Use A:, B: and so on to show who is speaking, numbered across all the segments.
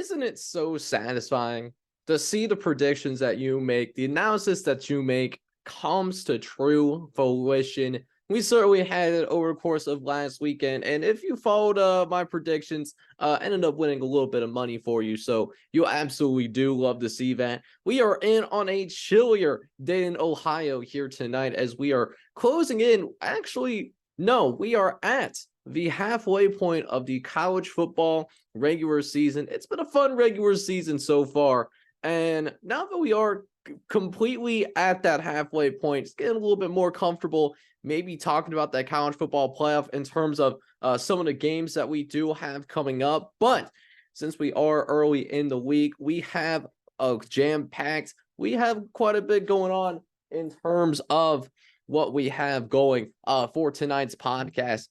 A: isn't it so satisfying to see the predictions that you make, the analysis that you make comes to true fruition? We certainly had it over the course of last weekend, and if you followed my predictions, ended up winning a little bit of money for you, so you absolutely do love to see that. We are in on a chillier day in Ohio here tonight as we are closing in. Actually, no, we are at the halfway point of the college football regular season. It's been a fun regular season so far, and now that we are completely at that halfway point, it's getting a little bit more comfortable maybe talking about that college football playoff in terms of some of the games that we do have coming up. But since we are early in the week, we have a jam-packed, we have quite a bit going on in terms of what we have going for tonight's podcast.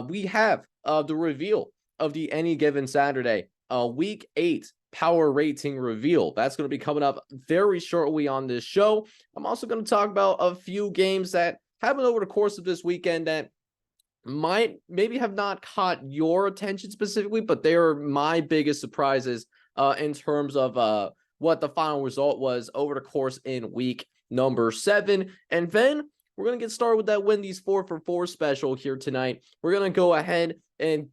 A: We have the reveal of the Any Given Saturday Week 8 power rating reveal. That's going to be coming up very shortly on this show. I'm also going to talk about a few games that happened over the course of this weekend that might maybe have not caught your attention specifically, but they are my biggest surprises in terms of what the final result was over the course in week number 7. And then we're going to get started with that Win These 4 for 4 special here tonight. We're going to go ahead and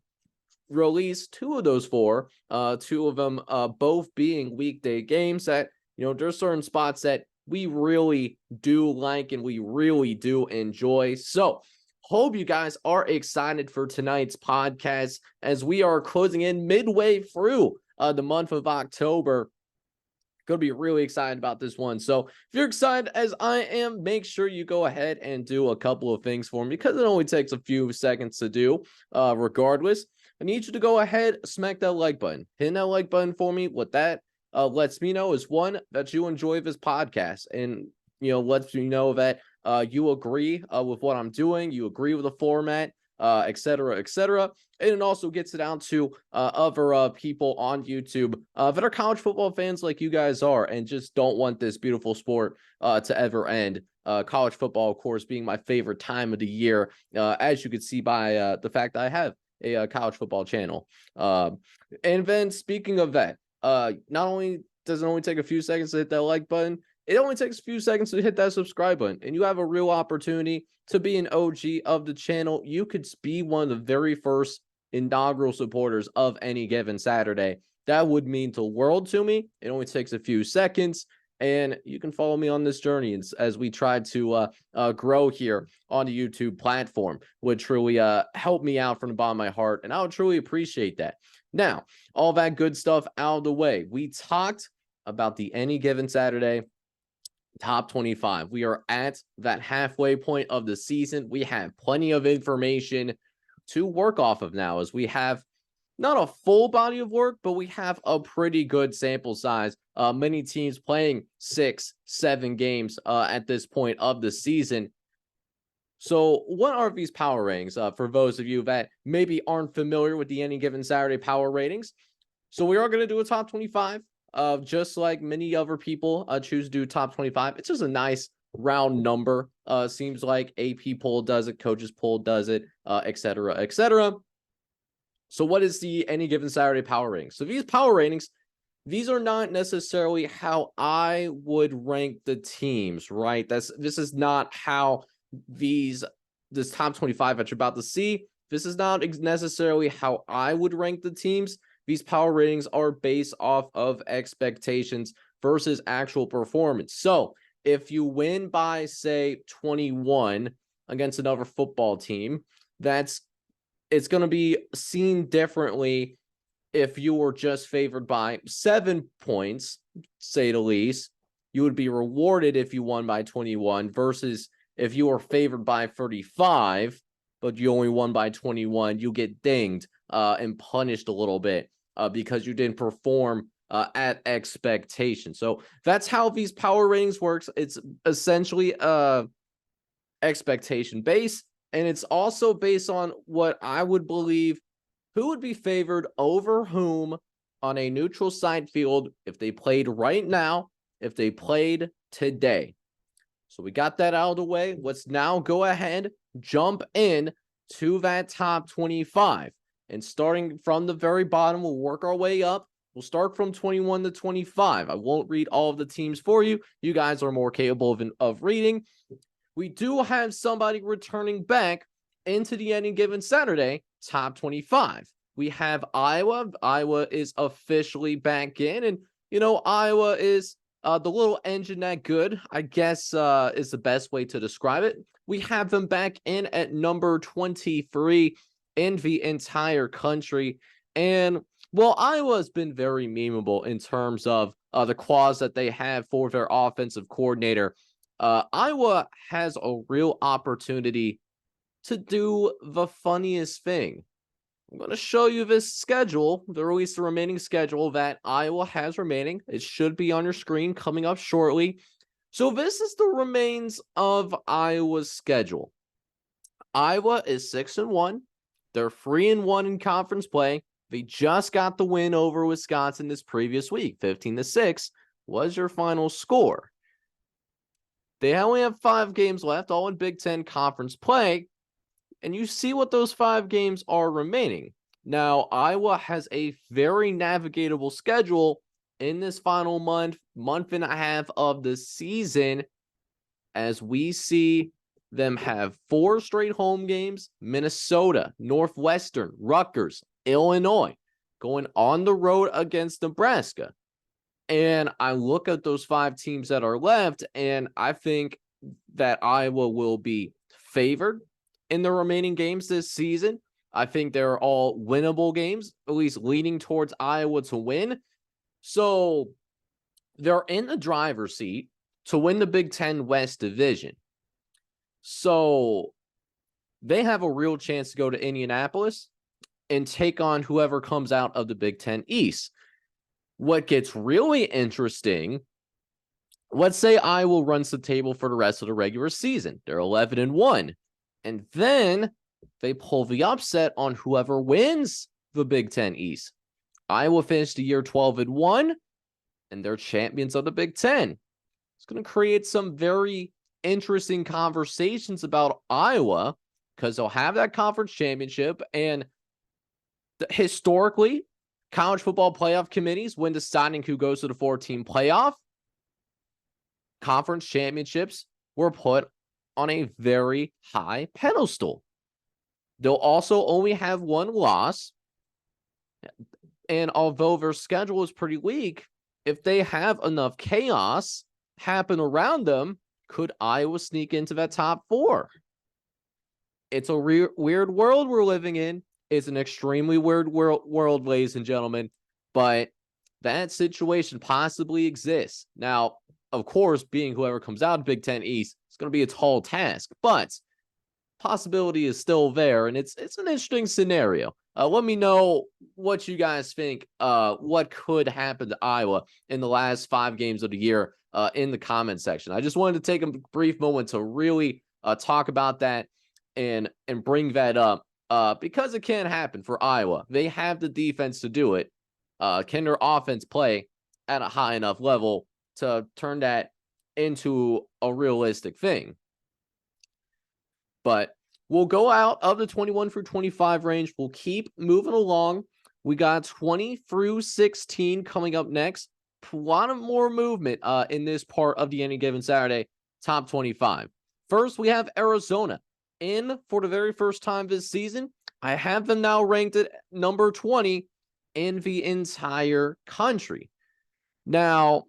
A: release 2 of those 4, 2 of them both being weekday games that, there's certain spots that we really do like and we really do enjoy. So hope you guys are excited for tonight's podcast as we are closing in midway through the month of October. Going to be really excited about this one. So if you're excited as I am, make sure you go ahead and do a couple of things for me because it only takes a few seconds to do. Regardless, I need you to go ahead, smack that like button, hit that like button for me. What that lets me know is, one, that you enjoy this podcast, and lets me know that you agree with what I'm doing, you agree with the format, etc., etc. And it also gets it out to other people on YouTube that are college football fans like you guys are, and just don't want this beautiful sport to ever end. College football, of course, being my favorite time of the year, as you can see by the fact that I have a college football channel. And then speaking of that, not only does it only take a few seconds to hit that like button, it only takes a few seconds to hit that subscribe button, and you have a real opportunity to be an OG of the channel. You could be one of the very first inaugural supporters of Any Given Saturday. That would mean the world to me. It only takes a few seconds, and you can follow me on this journey as we try to grow here on the YouTube platform. Would truly help me out from the bottom of my heart, and I would truly appreciate that. Now, all that good stuff out of the way, we talked about the Any Given Saturday top 25. We are at that halfway point of the season. We have plenty of information to work off of now, as we have not a full body of work, but we have a pretty good sample size. Many teams playing 6-7 games at this point of the season. So what are these power ratings for those of you that maybe aren't familiar with the Any Given Saturday power ratings? So we are going to do a top 25, just like many other people choose to do top 25. It's just a nice round number. Seems like AP poll does it, coaches poll does it, etc., etc. So what is the Any Given Saturday power ratings? So these power ratings, these are not necessarily how I would rank the teams, right? This is not how this top 25 that you're about to see. This is not necessarily how I would rank the teams. These power ratings are based off of expectations versus actual performance. So if you win by, say, 21 against another football team, it's going to be seen differently if you were just favored by 7 points, say the least. You would be rewarded if you won by 21 versus if you were favored by 35, but you only won by 21, you get dinged and punished a little bit because you didn't perform at expectation. So that's how these power ratings works. It's essentially expectation based, and it's also based on what I would believe who would be favored over whom on a neutral site field if they played right now, if they played today. So we got that out of the way. Let's now go ahead, jump in to that top 25. And starting from the very bottom, we'll work our way up We'll start from 21 to 25. I won't read all of the teams for you. You guys are more capable of reading. We do have somebody returning back into the Any Given Saturday top 25. We have Iowa. Iowa is officially back in, and Iowa is the little engine that good, I guess, is the best way to describe it. We have them back in at number 23 in the entire country, and well, Iowa's been very memeable in terms of the clause that they have for their offensive coordinator. Iowa has a real opportunity to do the funniest thing. I'm going to show you this schedule, the remaining schedule that Iowa has remaining. It should be on your screen coming up shortly. So this is the remains of Iowa's schedule. Iowa is 6-1. They're 3-1 in conference play. They just got the win over Wisconsin this previous week. 15-6 was your final score. They only have 5 games left, all in Big Ten conference play. And you see what those 5 games are remaining. Now, Iowa has a very navigatable schedule in this final month and a half of the season, as we see them have 4 straight home games: Minnesota, Northwestern, Rutgers, Illinois, going on the road against Nebraska. And I look at those 5 teams that are left, and I think that Iowa will be favored in the remaining games this season. I think they're all winnable games, at least leaning towards Iowa to win. So they're in the driver's seat to win the Big Ten West Division. So they have a real chance to go to Indianapolis and take on whoever comes out of the Big Ten East. What gets really interesting, let's say Iowa runs the table for the rest of the regular season. They're 11-1. And then they pull the upset on whoever wins the Big Ten East. Iowa finished the year 12-1, and they're champions of the Big Ten. It's going to create some very interesting conversations about Iowa, because they'll have that conference championship, and historically, college football playoff committees, when deciding who goes to the 4-team playoff, conference championships were put on a very high pedestal. They'll also only have 1 loss, and although their schedule is pretty weak, if they have enough chaos happen around them, could Iowa sneak into that top 4? It's a weird world we're living in. It's an extremely weird world, ladies and gentlemen, but that situation possibly exists. Now, of course, being whoever comes out of Big Ten East, it's going to be a tall task, but possibility is still there, and it's an interesting scenario. Let me know what you guys think, what could happen to Iowa in the last 5 games of the year in the comment section. I just wanted to take a brief moment to really talk about that and bring that up. Because it can happen for Iowa. They have the defense to do it. Can their offense play at a high enough level to turn that into a realistic thing? But we'll go out of the 21 through 25 range. We'll keep moving along. We got 20 through 16 coming up next. A lot of more movement in this part of the Any Given Saturday top 25. First, we have Arizona in for the very first time this season. I have them now ranked at number 20 in the entire country. Now,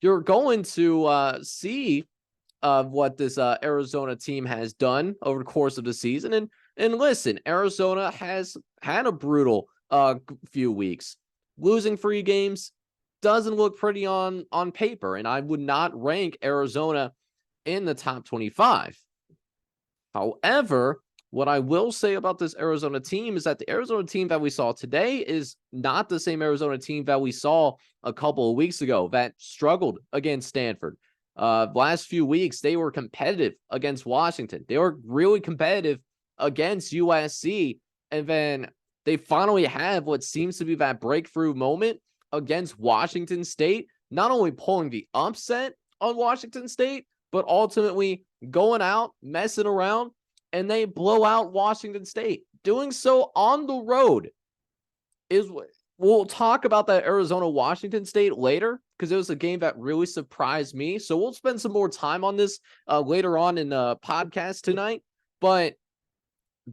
A: you're going to see what this Arizona team has done over the course of the season. And listen, Arizona has had a brutal few weeks. Losing 3 games doesn't look pretty on paper, and I would not rank Arizona in the top 25. However, what I will say about this Arizona team is that the Arizona team that we saw today is not the same Arizona team that we saw a couple of weeks ago that struggled against Stanford. Last few weeks, they were competitive against Washington. They were really competitive against USC. And then they finally have what seems to be that breakthrough moment against Washington State, not only pulling the upset on Washington State, but ultimately going out, messing around, and they blow out Washington State. Doing so on the road is We'll talk about that Arizona-Washington State later because it was a game that really surprised me. So we'll spend some more time on this later on in the podcast tonight. But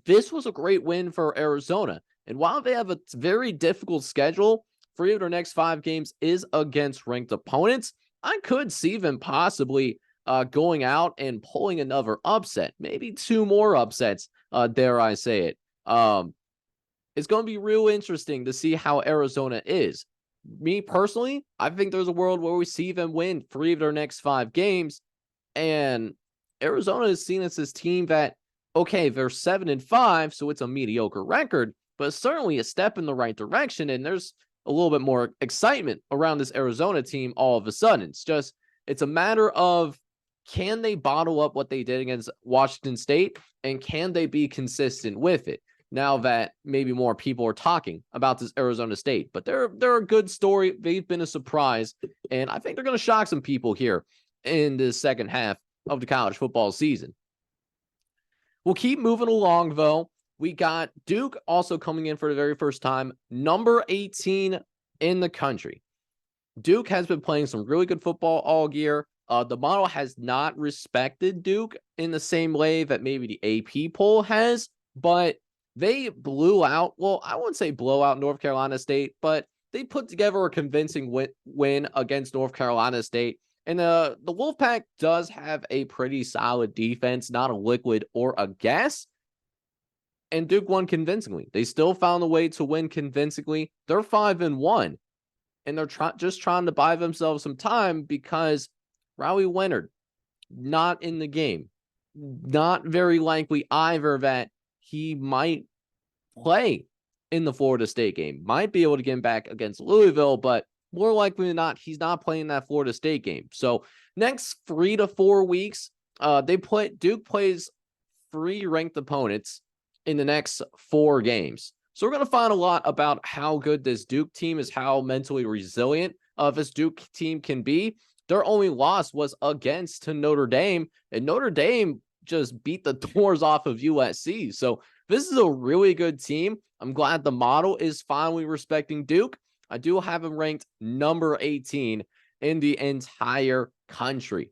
A: this was a great win for Arizona. And while they have a very difficult schedule, 3 of their next 5 games is against ranked opponents. I could see them possibly going out and pulling another upset, maybe 2 more upsets, dare I say it. It's going to be real interesting to see how Arizona is. Me personally, I think there's a world where we see them win 3 of their next 5 games. And Arizona is seen as this team that, okay, they're 7-5, so it's a mediocre record, but it's certainly a step in the right direction. And there's a little bit more excitement around this Arizona team all of a sudden. It's a matter of, can they bottle up what they did against Washington State, and can they be consistent with it? Now that maybe more people are talking about this Arizona State, but they're a good story. They've been a surprise, and I think they're going to shock some people here in the second half of the college football season. We'll keep moving along, though. We got Duke also coming in for the very first time, number 18 in the country. Duke has been playing some really good football all year. The model has not respected Duke in the same way that maybe the AP poll has, but they blew out, well, I wouldn't say blow out North Carolina State, but they put together a convincing win against North Carolina State. And the Wolfpack does have a pretty solid defense, not a liquid or a gas. And Duke won convincingly. They still found a way to win convincingly. They're 5-1. And they're just trying to buy themselves some time because Rowie Leonard, not in the game. Not very likely either that he might play in the Florida State game. Might be able to get him back against Louisville, but more likely than not, he's not playing that Florida State game. So next 3 to 4 weeks, Duke plays 3 ranked opponents in the next 4 games. So we're going to find a lot about how good this Duke team is, how mentally resilient this Duke team can be. Their only loss was against Notre Dame, and Notre Dame just beat the doors off of USC. So this is a really good team. I'm glad the model is finally respecting Duke. I do have them ranked number 18 in the entire country.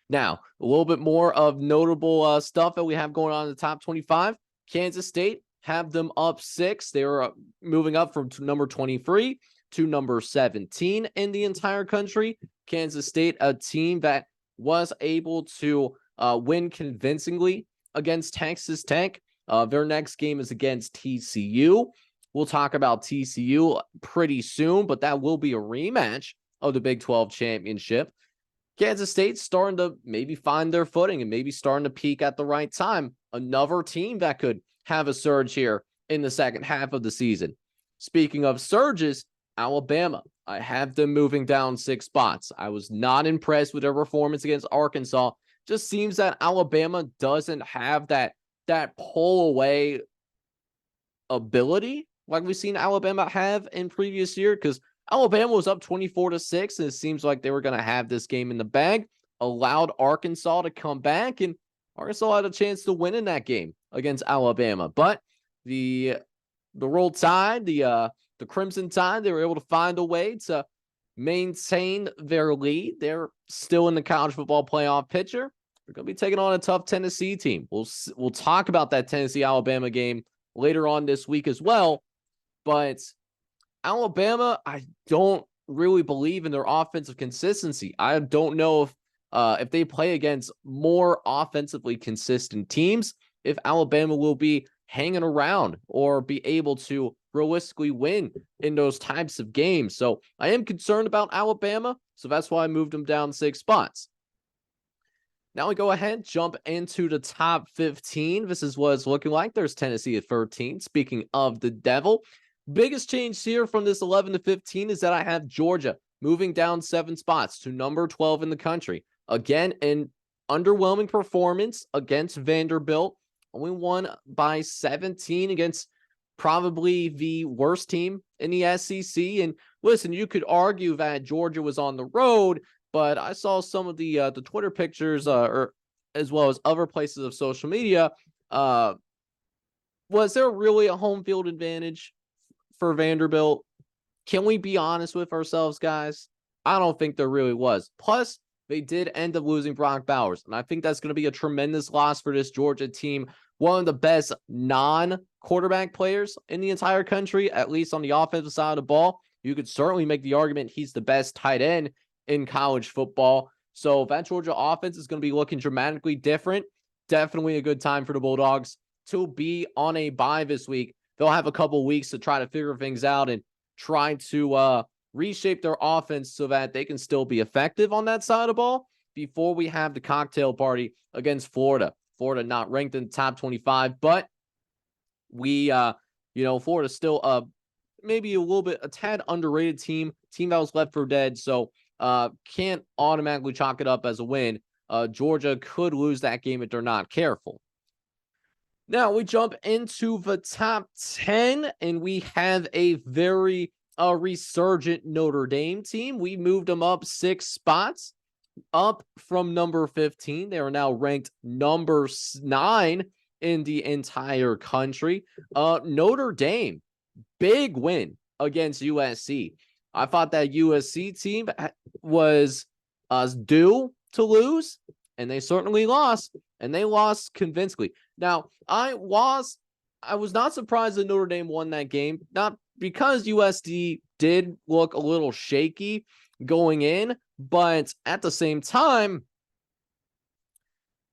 A: Now, a little bit more of notable stuff that we have going on in the top 25. Kansas State have them up 6. They were moving up from number 23 to number 17 in the entire country. Kansas State, a team that was able to win convincingly against Texas Tech. Their next game is against TCU. We'll talk about TCU pretty soon, but that will be a rematch of the Big 12 championship. Kansas State's starting to maybe find their footing and maybe starting to peak at the right time. Another team that could have a surge here in the second half of the season. Speaking of surges, Alabama. I have them moving down 6 spots. I was not impressed with their performance against Arkansas. Just seems that Alabama doesn't have that pull away ability like we've seen Alabama have in previous year, because Alabama was up 24-6, and it seems like they were going to have this game in the bag, allowed Arkansas to come back, and Arkansas had a chance to win in that game against Alabama. But the Roll Tide, the Crimson Tide, they were able to find a way to maintain their lead. They're still in the college football playoff picture. They're going to be taking on a tough Tennessee team. We'll talk about that Tennessee-Alabama game later on this week as well. But Alabama, I don't really believe in their offensive consistency. I don't know if they play against more offensively consistent teams, if Alabama will be hanging around or be able to realistically win in those types of games. So I am concerned about Alabama, so that's why I moved them down 6 spots. Now we go ahead, jump into the top 15. This is what it's looking like. There's Tennessee at 13. Speaking of the devil, biggest change here from this 11 to 15 is that I have Georgia moving down 7 spots to number 12 in the country. Again, an underwhelming performance against Vanderbilt. Only won by 17 against probably the worst team in the SEC. And listen, you could argue that Georgia was on the road, but I saw some of the Twitter pictures, or as well as other places of social media. Was there really a home field advantage for Vanderbilt. Can we be honest with ourselves, guys? I don't think there really was. Plus, they did end up losing Brock Bowers, and I think that's going to be a tremendous loss for this Georgia team. One of the best non-quarterback players in the entire country, at least on the offensive side of the ball. You could certainly make the argument he's the best tight end in college football. So that Georgia offense is going to be looking dramatically different. Definitely a good time for the Bulldogs to be on a bye this week. They'll have a couple weeks to try to figure things out and try to reshape their offense so that they can still be effective on that side of the ball before we have the cocktail party against Florida. Florida not ranked in the top 25, but Florida's still maybe a tad underrated team that was left for dead. So can't automatically chalk it up as a win. Georgia could lose that game if they're not careful. Now we jump into the top 10, and we have a very resurgent Notre Dame team. We moved them up 6 spots, up from number 15. They are now ranked number 9 in the entire country. Notre Dame, big win against USC. I thought that USC team was due to lose, and they certainly lost, and they lost convincingly. Now, I was not surprised that Notre Dame won that game, not because USD did look a little shaky going in, but at the same time,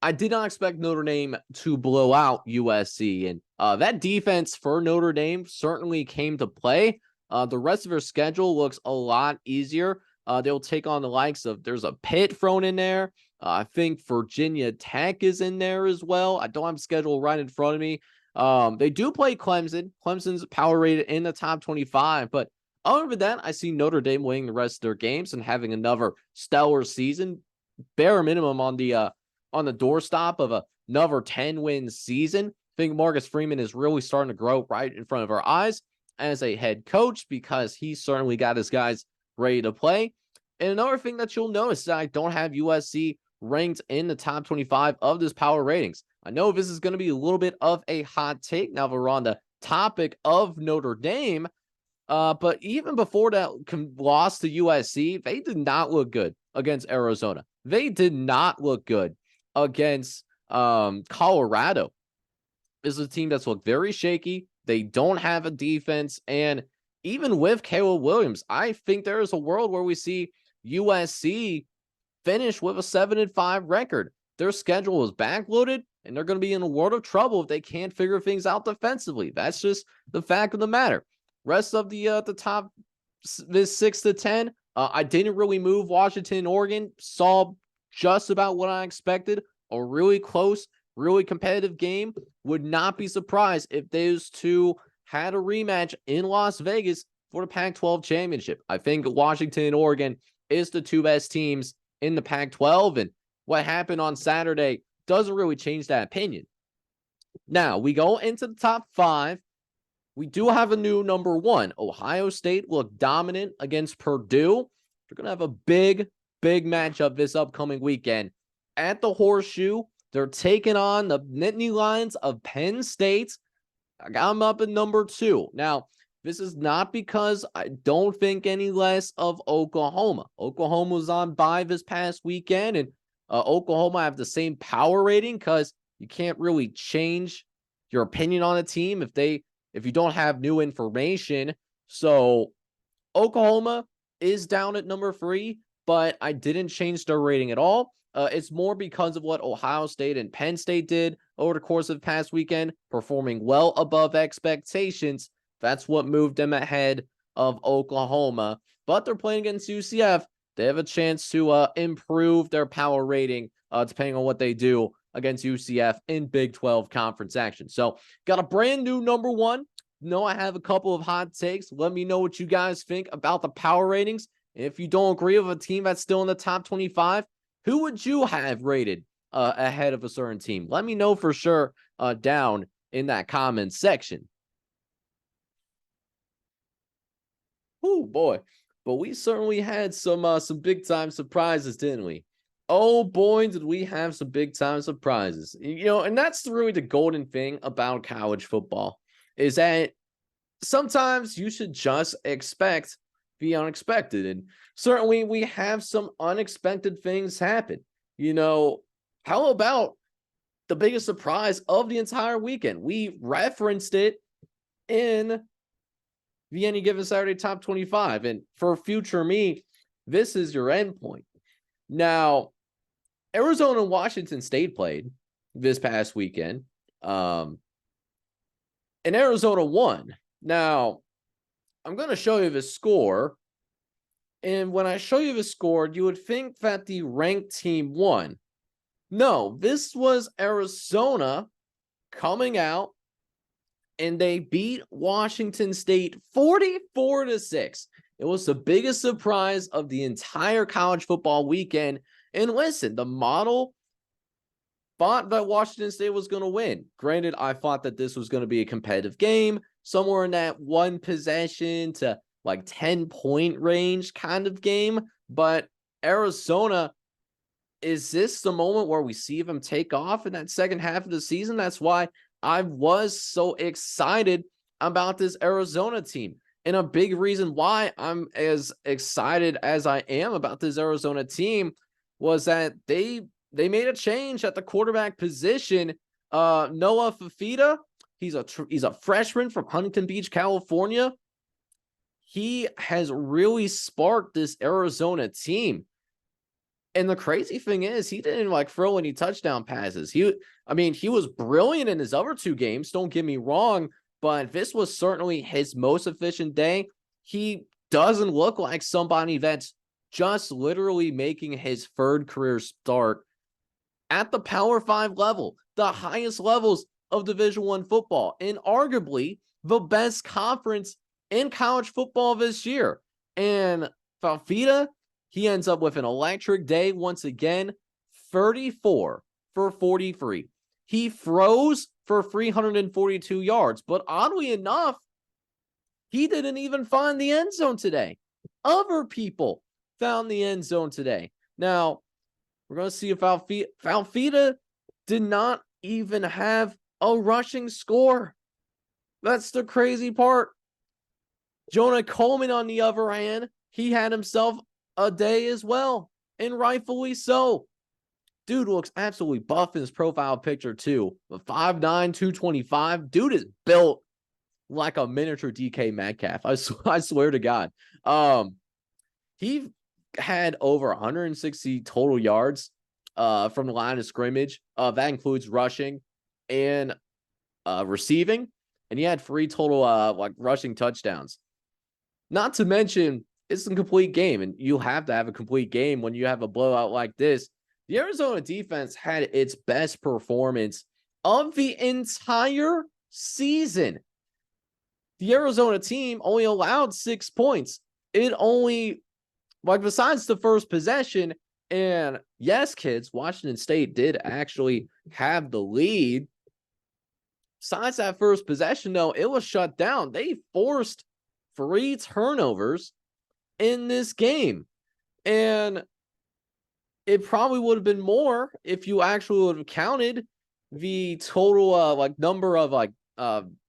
A: I did not expect Notre Dame to blow out USC, and that defense for Notre Dame certainly came to play. The rest of their schedule looks a lot easier. They'll take on the likes of, there's a Pitt thrown in there. I think Virginia Tech is in there as well. I don't have a schedule right in front of me. They do play Clemson. Clemson's power rated in the top 25, but other than that, I see Notre Dame winning the rest of their games and having another stellar season, bare minimum on the doorstop of another 10-win season. I think Marcus Freeman is really starting to grow right in front of our eyes as a head coach, because he certainly got his guys ready to play. And another thing that you'll notice is that I don't have USC ranked in the top 25 of this power ratings. I know this is going to be a little bit of a hot take now that we're on the topic of Notre Dame, but even before that loss to USC, they did not look good against Arizona. They did not look good against Colorado. This is a team that's looked very shaky. They don't have a defense, and even with Caleb Williams, I think there is a world where we see USC finish with a 7-5 record. Their schedule is backloaded, and they're going to be in a world of trouble if they can't figure things out defensively. That's just the fact of the matter. Rest of the top, this 6 to 10, I didn't really move Washington and Oregon. Saw just about what I expected. A really close, really competitive game. Would not be surprised if those two had a rematch in Las Vegas for the Pac-12 championship. I think Washington and Oregon is the two best teams in the Pac-12, and what happened on Saturday doesn't really change that opinion. Now, we go into the top 5. We do have a new number 1. Ohio State looked dominant against Purdue. They're going to have a big matchup this upcoming weekend at the Horseshoe. They're taking on the Nittany Lions of Penn State. I got them up at number 2. Now, this is not because I don't think any less of Oklahoma. Oklahoma was on bye this past weekend, and Oklahoma have the same power rating because you can't really change your opinion on a team if you don't have new information. So Oklahoma is down at number 3, but I didn't change their rating at all. It's more because of what Ohio State and Penn State did over the course of the past weekend, performing well above expectations. That's what moved them ahead of Oklahoma. But they're playing against UCF. They have a chance to improve their power rating depending on what they do against UCF in Big 12 conference action. So got a brand new number 1. I have a couple of hot takes. Let me know what you guys think about the power ratings. If you don't agree with a team that's still in the top 25, who would you have rated ahead of a certain team? Let me know for sure down in that comment section. Oh boy, but we certainly had some big time surprises, didn't we? Oh boy, did we have some big time surprises. And that's really the golden thing about college football, is that sometimes you should just expect the unexpected. And certainly we have some unexpected things happen. You know, how about the biggest surprise of the entire weekend? We referenced it in the Any Given Saturday Top 25. And for future me, this is your endpoint. Now, Arizona and Washington State played this past weekend. And Arizona won. Now, I'm going to show you the score. And when I show you the score, you would think that the ranked team won. No, this was Arizona coming out, and they beat Washington State 44-6. It was the biggest surprise of the entire college football weekend. And listen, the model thought that Washington State was going to win. Granted, I thought that this was going to be a competitive game, somewhere in that one possession to like 10-point range kind of game. But Arizona, is this the moment where we see them take off in that second half of the season? That's why I was so excited about this Arizona team. And a big reason why I'm as excited as I am about this Arizona team was that they made a change at the quarterback position. Noah Fafita, he's a freshman from Huntington Beach, California. He has really sparked this Arizona team. And the crazy thing is, he didn't like throw any touchdown passes. He was brilliant in his other two games, don't get me wrong, but this was certainly his most efficient day. He doesn't look like somebody that's just literally making his third career start at the Power 5 level, the highest levels of Division I football, and arguably the best conference in college football this year. And Fafita, he ends up with an electric day once again, 34 for 43. He throws for 342 yards, but oddly enough, he didn't even find the end zone today. Other people found the end zone today. Now, we're going to see if Fafita did not even have a rushing score. That's the crazy part. Jonah Coleman, on the other hand, he had himself a day as well, and rightfully so. Dude looks absolutely buff in his profile picture too. 5'9", 225. Dude is built like a miniature DK Metcalf. I swear to God. He had over 160 total yards from the line of scrimmage. That includes rushing and receiving, and he had 3 total rushing touchdowns. Not to mention, it's a complete game, and you have to have a complete game when you have a blowout like this. The Arizona defense had its best performance of the entire season. The Arizona team only allowed 6 points. It only, besides the first possession, and yes, kids, Washington State did actually have the lead. Besides that first possession, though, it was shut down. They forced 3 turnovers in this game. And it probably would have been more if you actually would have counted the total number of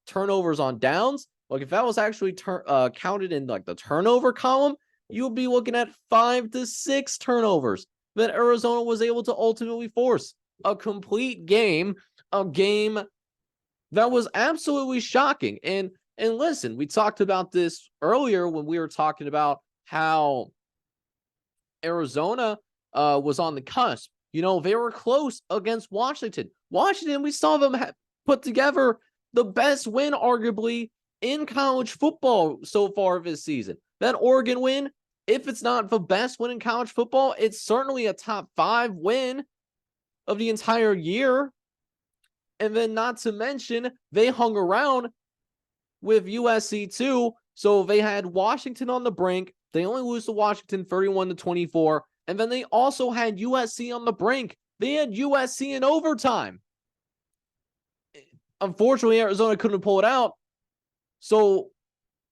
A: turnovers on downs. Like if that was actually counted in like the turnover column, you would be looking at 5 to 6 turnovers that Arizona was able to ultimately force. A complete game, a game that was absolutely shocking. And listen, we talked about this earlier when we were talking about how Arizona was on the cusp. You know, they were close against Washington. Washington, we saw them put together the best win, arguably, in college football so far this season. That Oregon win, if it's not the best win in college football, it's certainly a top 5 win of the entire year. And then not to mention, they hung around with USC too. So they had Washington on the brink. They only lose to Washington 31-24. And then they also had USC on the brink. They had USC in overtime. Unfortunately, Arizona couldn't pull it out. So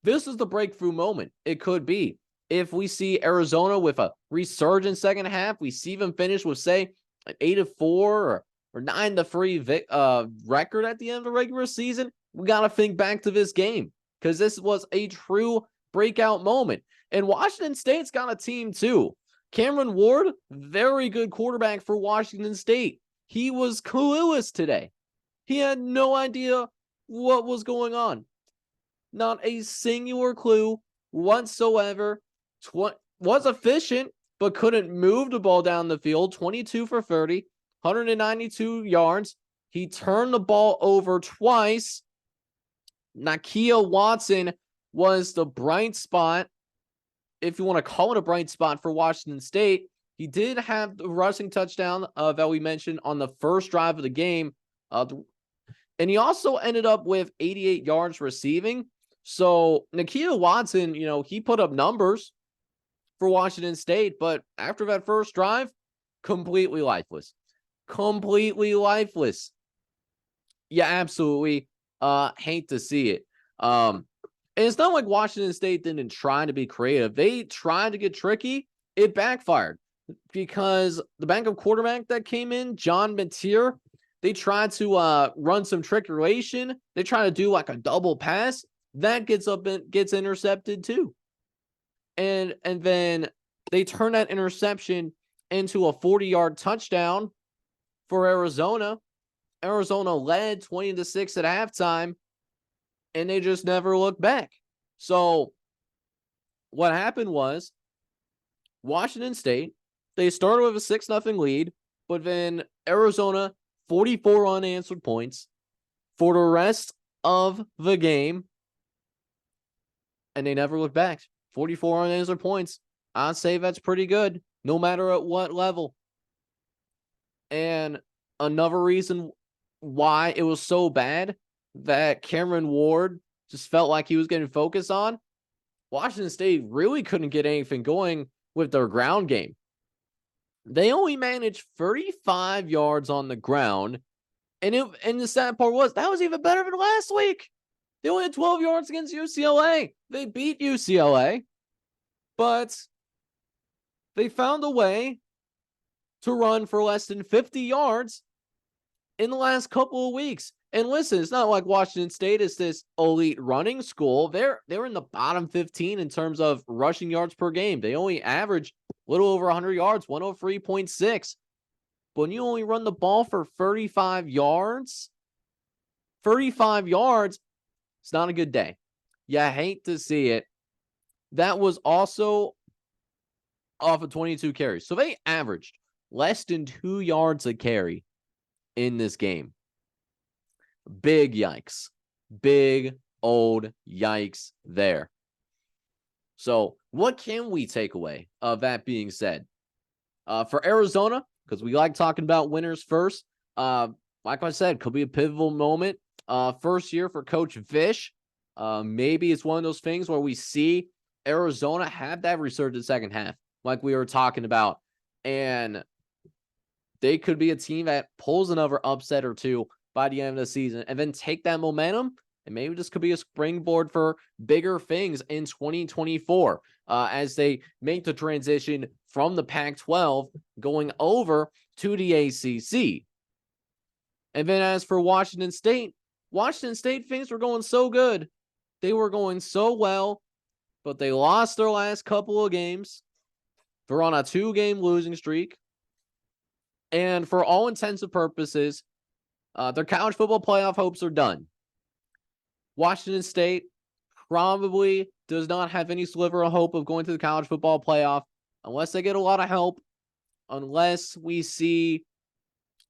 A: this is the breakthrough moment. It could be. If we see Arizona with a resurgent second half, we see them finish with, say, an 8-4 or 9-3 record at the end of the regular season, we got to think back to this game. because this was a true breakout moment. And Washington State's got a team too. Cameron Ward, very good quarterback for Washington State. He was clueless today. He had no idea what was going on. Not a singular clue whatsoever. Was efficient, but couldn't move the ball down the field. 22 for 30, 192 yards. He turned the ball over twice. Nakia Watson was the bright spot, if you want to call it a bright spot, for Washington State. He did have the rushing touchdown that we mentioned on the first drive of the game. And he also ended up with 88 yards receiving. So Nakia Watson, he put up numbers for Washington State, but after that first drive, completely lifeless. Completely lifeless. Yeah, absolutely. Hate to see it. And it's not like Washington State didn't try to be creative. They tried to get tricky. It backfired because the backup quarterback that came in, John Mateer, they tried to run some trickeration. They try to do like a double pass. That gets intercepted too. And then they turn that interception into a 40-yard touchdown for Arizona. Arizona led 20-6 at halftime, and they just never looked back. So what happened was Washington State, they started with a 6-0 lead, but then Arizona, 44 unanswered points for the rest of the game, and they never looked back. 44 unanswered points. I'd say that's pretty good, no matter at what level. And another reason why it was so bad that Cameron Ward just felt like he was getting focused on, Washington State really couldn't get anything going with their ground game. They only managed 35 yards on the ground. And the sad part was, that was even better than last week. They only had 12 yards against UCLA. They beat UCLA, but they found a way to run for less than 50 yards in the last couple of weeks. And listen, it's not like Washington State is this elite running school. They're in the bottom 15 in terms of rushing yards per game. They only average a little over 100 yards, 103.6. But when you only run the ball for 35 yards, it's not a good day. You hate to see it. That was also off of 22 carries. So they averaged less than 2 yards a carry in this game. Big yikes. Big old yikes there. So what can we take away of that being said? For Arizona, because we like talking about winners first, like I said, could be a pivotal moment. First year for Coach Vish. Maybe it's one of those things where we see Arizona have that resurgent second half, like we were talking about. And they could be a team that pulls another upset or two by the end of the season and then take that momentum. And maybe this could be a springboard for bigger things in 2024 as they make the transition from the Pac-12 going over to the ACC. And then as for Washington State things were going so good. They were going so well, but they lost their last couple of games. They're on a 2-game losing streak. And for all intents and purposes, their college football playoff hopes are done. Washington State probably does not have any sliver of hope of going to the college football playoff unless they get a lot of help, unless we see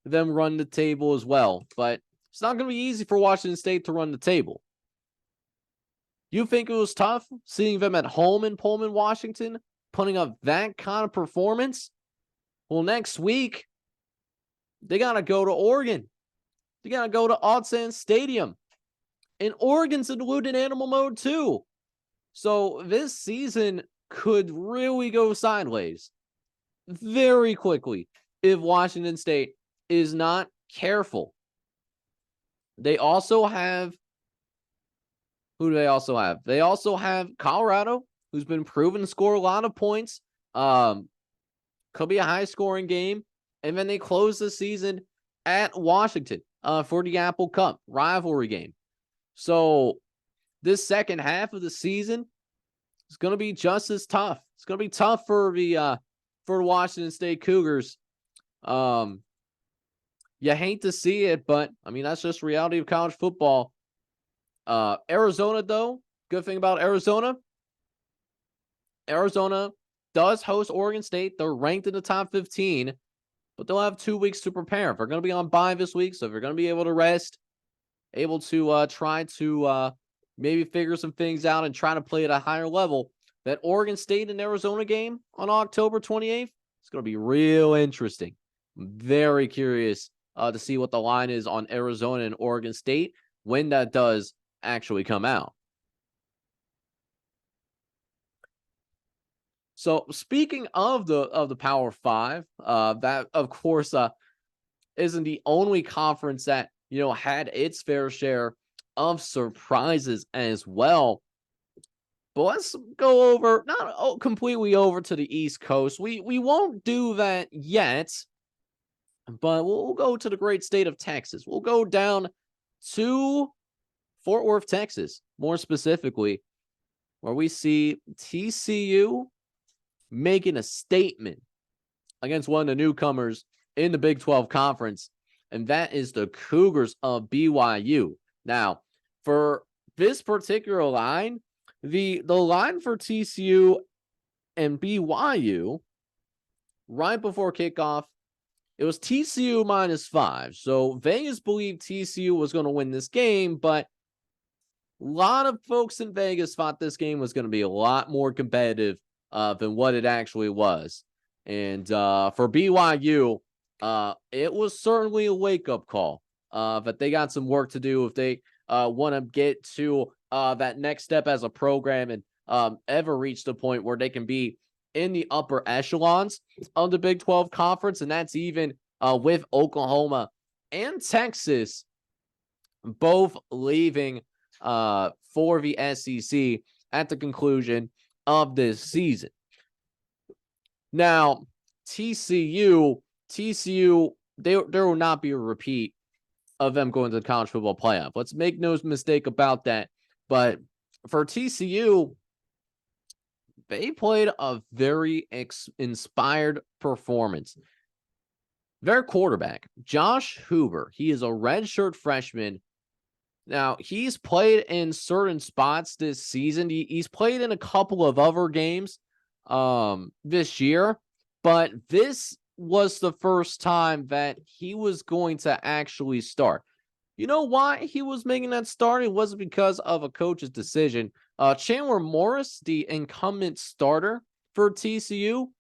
A: them run the table as well. But it's not going to be easy for Washington State to run the table. You think it was tough seeing them at home in Pullman, Washington, putting up that kind of performance? Well, next week, they got to go to Oregon. They got to go to Autzen Stadium. And Oregon's in diluted animal mode too. So this season could really go sideways very quickly if Washington State is not careful. They also have, who do they also have? They also have Colorado, who's been proven to score a lot of points. Could be a high-scoring game. And then they close the season at Washington for the Apple Cup rivalry game. So this second half of the season is going to be just as tough. It's going to be tough for the Washington State Cougars. You hate to see it, but I mean, that's just reality of college football. Arizona, though, good thing about Arizona does host Oregon State. They're ranked in the top 15, but they'll have 2 weeks to prepare. If they're going to be on bye this week, so if they're going to be able to rest, able to try to maybe figure some things out and try to play at a higher level, that Oregon State and Arizona game on October 28th is going to be real interesting. I'm very curious to see what the line is on Arizona and Oregon State when that does actually come out. So speaking of the Power Five, that of course isn't the only conference that had its fair share of surprises as well. But let's go over, not completely over to the East Coast. We won't do that yet, but we'll go to the great state of Texas. We'll go down to Fort Worth, Texas, more specifically, where we see TCU making a statement against one of the newcomers in the Big 12 Conference, and that is the Cougars of BYU. Now, for this particular line, the line for TCU and BYU right before kickoff, it was TCU -5. So Vegas believed TCU was going to win this game, but a lot of folks in Vegas thought this game was going to be a lot more competitive than what it actually was. And for BYU, it was certainly a wake-up call. But they got some work to do if they want to get to that next step as a program and ever reach the point where they can be in the upper echelons of the Big 12 Conference. And that's even with Oklahoma and Texas both leaving for the SEC at the conclusion of this season. Now, TCU, there will not be a repeat of them going to the college football playoff. Let's make no mistake about that. But for TCU, they played a very inspired performance. Their quarterback, Josh Hoover, he is a redshirt freshman. Now, he's played in certain spots this season. He's played in a couple of other games this year, but this was the first time that he was going to actually start. You know why he was making that start? It wasn't because of a coach's decision. Chandler Morris, the incumbent starter for TCU,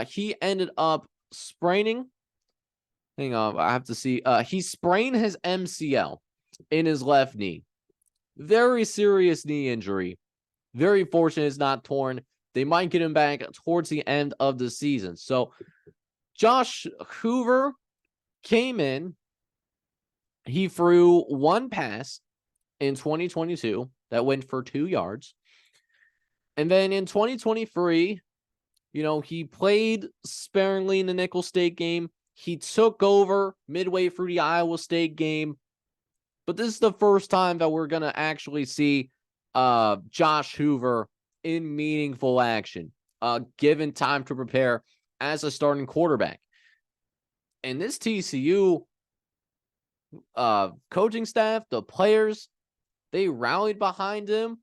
A: he ended up spraining. Hang on, I have to see. He sprained his MCL in his left knee. Very serious knee injury. Very fortunate it's not torn. They might get him back towards the end of the season. So Josh Hoover came in. He threw one pass in 2022 that went for 2 yards. And then in 2023, he played sparingly in the Nicholls State game. He took over midway through the Iowa State game. But this is the first time that we're going to actually see Josh Hoover in meaningful action, given time to prepare as a starting quarterback. And this TCU coaching staff, the players, they rallied behind him,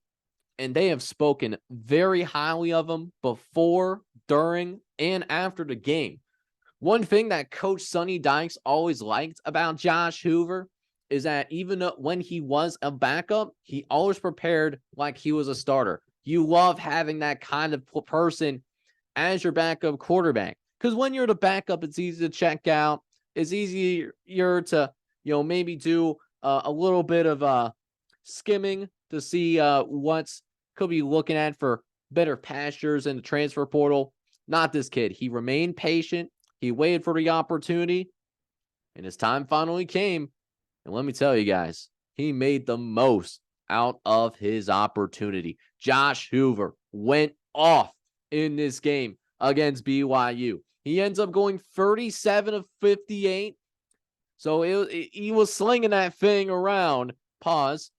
A: and they have spoken very highly of him before, during, and after the game. One thing that Coach Sonny Dykes always liked about Josh Hoover is that even when he was a backup, he always prepared like he was a starter. You love having that kind of person as your backup quarterback, because when you're the backup, it's easy to check out. It's easier to, maybe do a little bit of skimming to see what's could be looking at for better pastures in the transfer portal. Not this kid. He remained patient. He waited for the opportunity, and his time finally came. And let me tell you guys, he made the most out of his opportunity. Josh Hoover went off in this game against BYU. He ends up going 37 of 58. So he was slinging that thing around. Pause.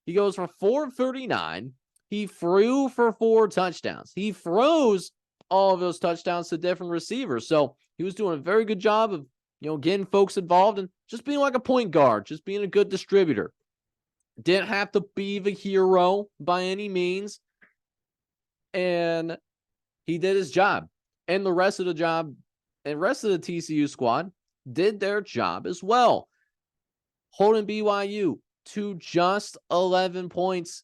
A: He goes for 439. He threw for 4 touchdowns. He throws all of those touchdowns to different receivers. So he was doing a very good job of, getting folks involved and just being like a point guard, just being a good distributor. Didn't have to be the hero by any means. And he did his job. And the rest of the TCU squad did their job as well. Holding BYU to just 11 points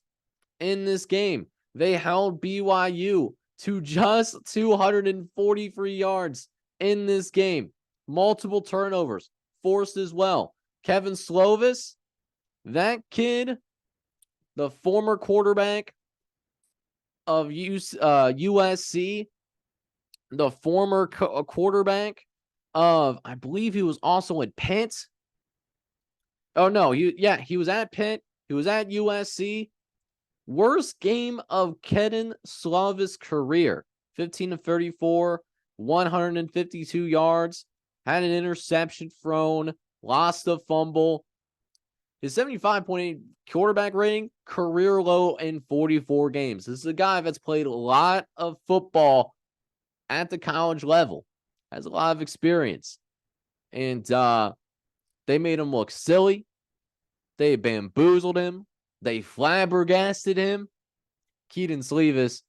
A: in this game. They held BYU to just 243 yards in this game. Multiple turnovers forced as well. Kevin Slovis, that kid, the former quarterback of USC, the former quarterback of, I believe he was also at Pitt. Oh, no, he was at Pitt. He was at USC. Worst game of Kedon Slovis' career. 15 of 34, 152 yards, had an interception thrown, lost a fumble. His 75.8 quarterback rating, career low in 44 games. This is a guy that's played a lot of football at the college level, has a lot of experience. And they made him look silly. They bamboozled him. They flabbergasted him. Kedon Slovis,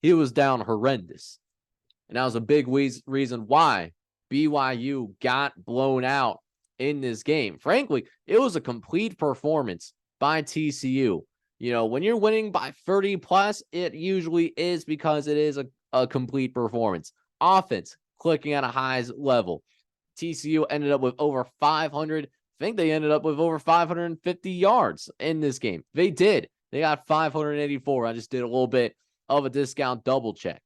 A: he was down horrendous. And that was a big reason why BYU got blown out in this game. Frankly, it was a complete performance by TCU. When you're winning by 30 plus, it usually is because it is a complete performance. Offense clicking at a high level. TCU ended up with over 500. I think they ended up with over 550 yards in this game. They did. They got 584. I just did a little bit of a discount double check.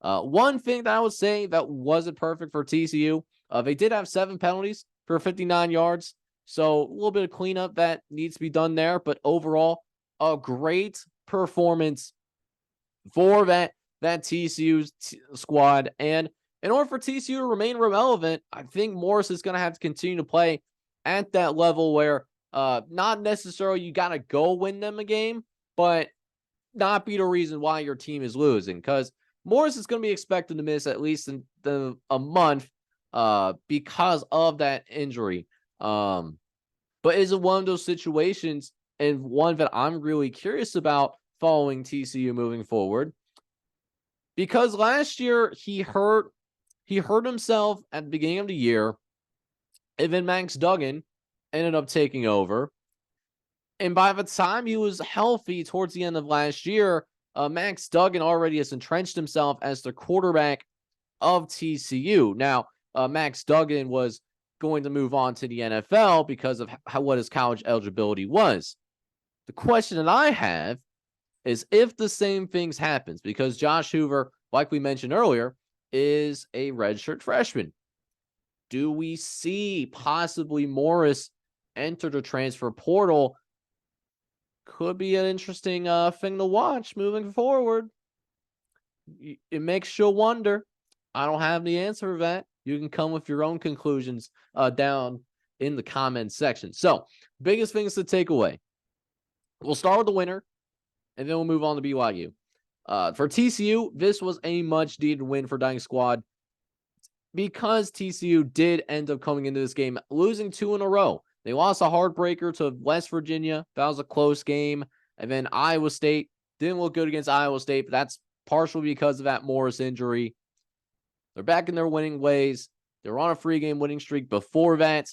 A: One thing that I would say that wasn't perfect for TCU, they did have 7 penalties for 59 yards. So a little bit of cleanup that needs to be done there. But overall, a great performance for that TCU squad. And in order for TCU to remain relevant, I think Morris is going to have to continue to play at that level where not necessarily you got to go win them a game, but not be the reason why your team is losing. Because Morris is going to be expected to miss at least a month because of that injury. But is it one of those situations, and one that I'm really curious about following TCU moving forward? Because last year he hurt himself at the beginning of the year, and then Max Duggan ended up taking over. And by the time he was healthy towards the end of last year, Max Duggan already has entrenched himself as the quarterback of TCU. Now, Max Duggan was going to move on to the NFL because of what his college eligibility was. The question that I have is if the same things happens, because Josh Hoover, like we mentioned earlier, is a redshirt freshman. Do we see possibly Morris enter the transfer portal? Could be an interesting thing to watch moving forward. It makes you wonder. I don't have the answer for that. You can come with your own conclusions down in the comments section. So, biggest things to take away. We'll start with the winner, and then we'll move on to BYU. For TCU, this was a much-needed win for Dying Squad because TCU did end up coming into this game losing 2 in a row. They lost a heartbreaker to West Virginia. That was a close game. And then Iowa State didn't look good against Iowa State, but that's partially because of that Morris injury. They're back in their winning ways. They were on a 3-game winning streak before that.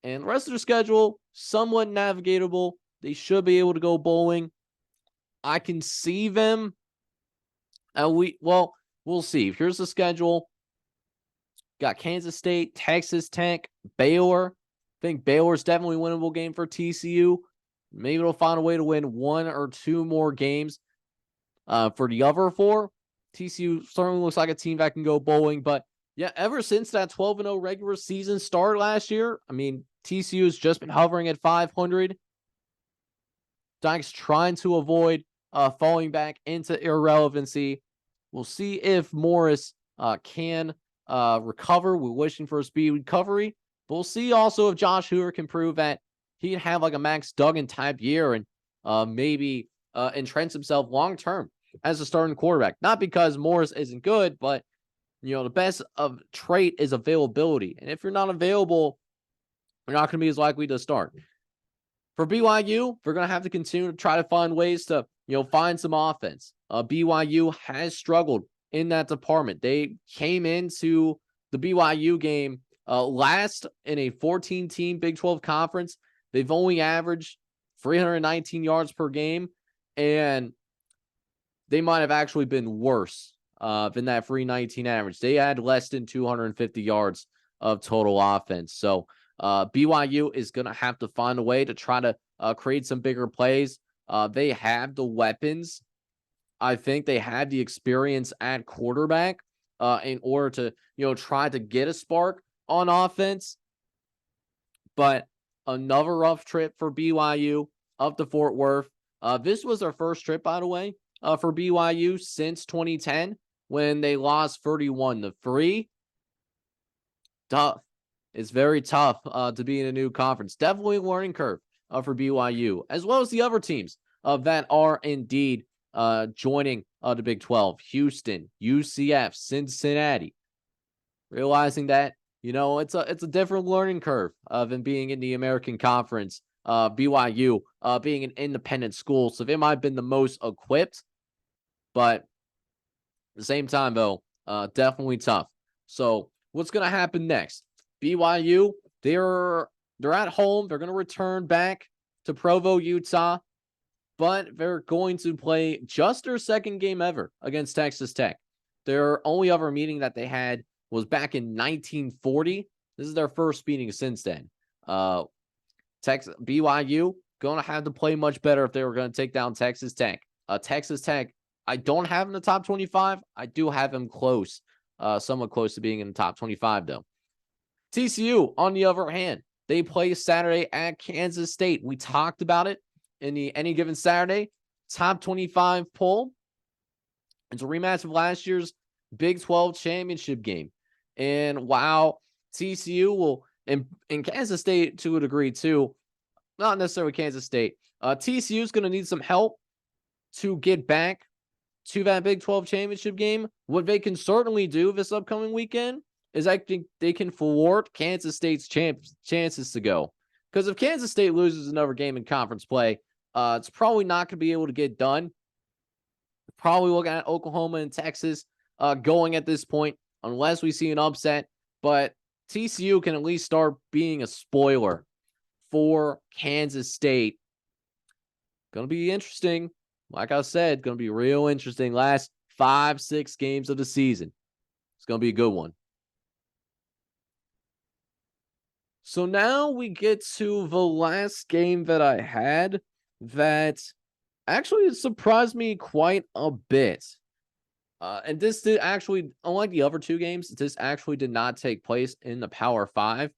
A: And the rest of their schedule, somewhat navigatable. They should be able to go bowling. I can see them. We'll see. Here's the schedule. Got Kansas State, Texas Tech, Baylor. I think Baylor's definitely a winnable game for TCU. Maybe they'll find a way to win 1 or 2 more games. For the other 4, TCU certainly looks like a team that can go bowling. But yeah, ever since that 12-0 regular season started last year, I mean, TCU has just been hovering at 500. Dykes trying to avoid falling back into irrelevancy. We'll see if Morris can recover. We're wishing for a speedy recovery. But we'll see also if Josh Hoover can prove that he'd have like a Max Duggan type year and maybe entrench himself long term as a starting quarterback. Not because Morris isn't good, but the best of trait is availability. And if you're not available, you're not going to be as likely to start. For BYU, we're going to have to continue to try to find ways to, find some offense. BYU has struggled in that department. They came into the BYU game last in a 14-team Big 12 conference. They've only averaged 319 yards per game, and they might have actually been worse than that 319 average. They had less than 250 yards of total offense. So BYU is going to have to find a way to try to create some bigger plays. They have the weapons. I think they had the experience at quarterback in order to, try to get a spark on offense. But another rough trip for BYU up to Fort Worth. This was their first trip, by the way, for BYU since 2010 when they lost 31-3. Tough. It's very tough to be in a new conference. Definitely a learning curve for BYU, as well as the other teams that are indeed joining the Big 12. Houston, UCF, Cincinnati. Realizing that, it's a different learning curve than being in the American Conference. BYU being an independent school, so they might have been the most equipped, but at the same time, though, definitely tough. So what's going to happen next? BYU, they're at home. They're going to return back to Provo, Utah, but they're going to play just their second game ever against Texas Tech. Their only other meeting that they had was back in 1940. This is their first meeting since then. BYU going to have to play much better if they were going to take down Texas Tech. Texas Tech, I don't have in the top 25. I do have them close, somewhat close to being in the top 25, though. TCU, on the other hand, they play Saturday at Kansas State. We talked about it in the Any Given Saturday top 25 poll. It's a rematch of last year's Big 12 championship game. And while TCU will, and Kansas State to a degree too, not necessarily Kansas State, TCU is going to need some help to get back to that Big 12 championship game. What they can certainly do this upcoming weekend is I think they can thwart Kansas State's chances to go. Because if Kansas State loses another game in conference play, it's probably not going to be able to get done. Probably looking at Oklahoma and Texas going at this point, unless we see an upset. But TCU can at least start being a spoiler for Kansas State. Going to be interesting. Like I said, going to be real interesting. Last 5-6 games of the season. It's going to be a good one. So now we get to the last game that I had that actually surprised me quite a bit. And this did actually, unlike the other two games, this actually did not take place in the Power 5.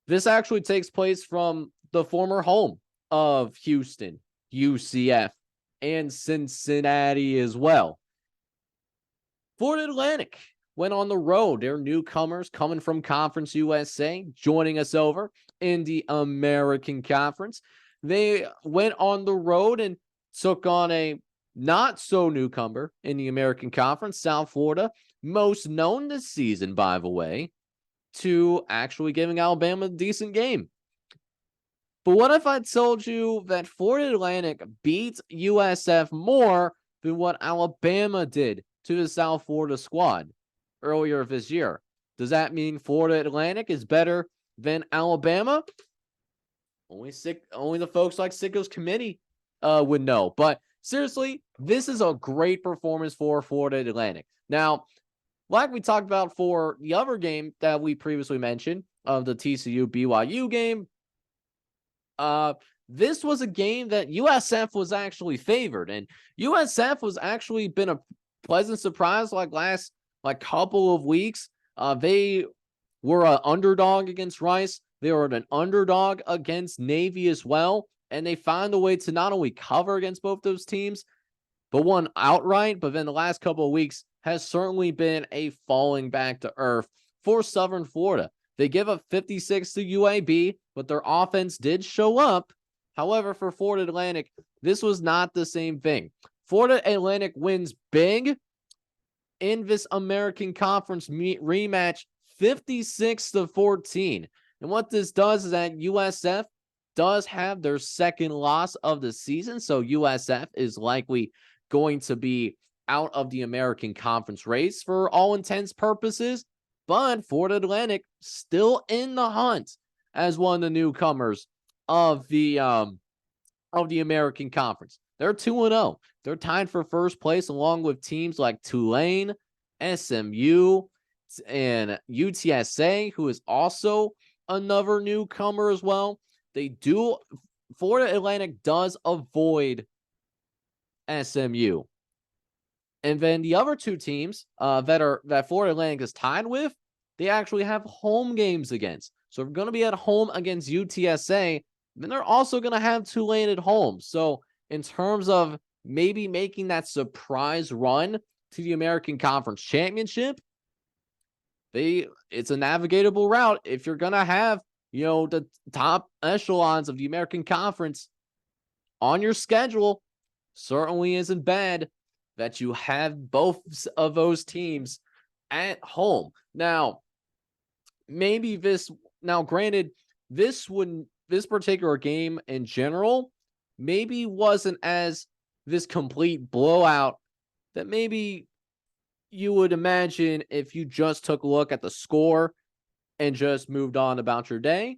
A: This actually takes place from the former home of Houston, UCF, and Cincinnati as well. Florida Atlantic went on the road. They're newcomers coming from Conference USA, joining us over in the American Conference. They went on the road and took on a not so newcomer in the American Conference, South Florida, most known this season, by the way, to actually giving Alabama a decent game. But what if I told you that Florida Atlantic beat USF more than what Alabama did to the South Florida squad earlier this year? Does that mean Florida Atlantic is better than Alabama? Only the folks like Sicko's committee would know. But seriously, this is a great performance for Florida Atlantic. Now, like we talked about for the other game that we previously mentioned, of the TCU BYU game, this was a game that USF was actually favored, and USF was actually been a pleasant surprise last couple of weeks. They were an underdog against Rice. They were an underdog against Navy as well, and they found a way to not only cover against both those teams, but won outright. But then the last couple of weeks has certainly been a falling back to earth for Southern Florida. They give up 56 to UAB, but their offense did show up. However, for Florida Atlantic, this was not the same thing. Florida Atlantic wins big in this American Conference rematch 56 to 14. And what this does is that USF does have their second loss of the season. So USF is likely going to be out of the American Conference race for all intents purposes. But Florida Atlantic still in the hunt as one of the newcomers of the American Conference. They're 2-0. They're tied for first place along with teams like Tulane, SMU, and UTSA, who is also another newcomer as well. Florida Atlantic does avoid SMU. And then the other two teams that Florida Atlantic is tied with, they actually have home games against. So we're going to be at home against UTSA. Then they're also going to have Tulane at home. So in terms of maybe making that surprise run to the American Conference Championship, it's a navigatable route. If you're going to have, the top echelons of the American Conference on your schedule, certainly isn't bad that you have both of those teams at home. Now, granted, this particular game in general maybe wasn't as this complete blowout that maybe you would imagine if you just took a look at the score and just moved on about your day.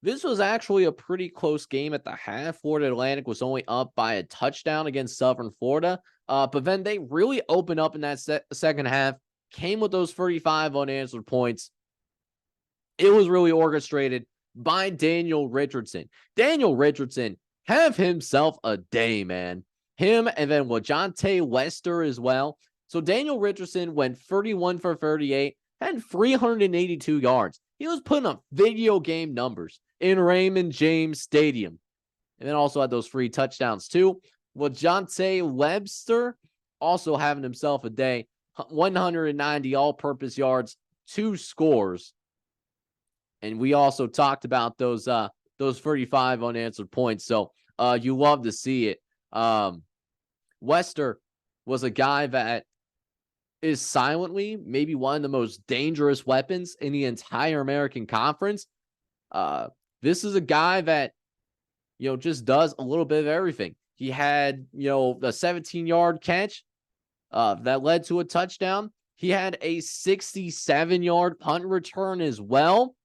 A: This was actually a pretty close game at the half. Florida Atlantic was only up by a touchdown against Southern Florida. But then they really opened up in that second half, came with those 35 unanswered points. It was really orchestrated by Daniel Richardson. Daniel Richardson have himself a day, man. Him and then LaJonte Wester as well. So Daniel Richardson went 31 for 38, had 382 yards. He was putting up video game numbers in Raymond James Stadium. And then also had those free touchdowns too. LaJonte Webster also having himself a day. 190 all-purpose yards, 2 scores. And we also talked about those 35 unanswered points. So you love to see it. Wester was a guy that is silently maybe one of the most dangerous weapons in the entire American Conference. This is a guy that, just does a little bit of everything. He had, the 17-yard catch that led to a touchdown. He had a 67-yard punt return as well.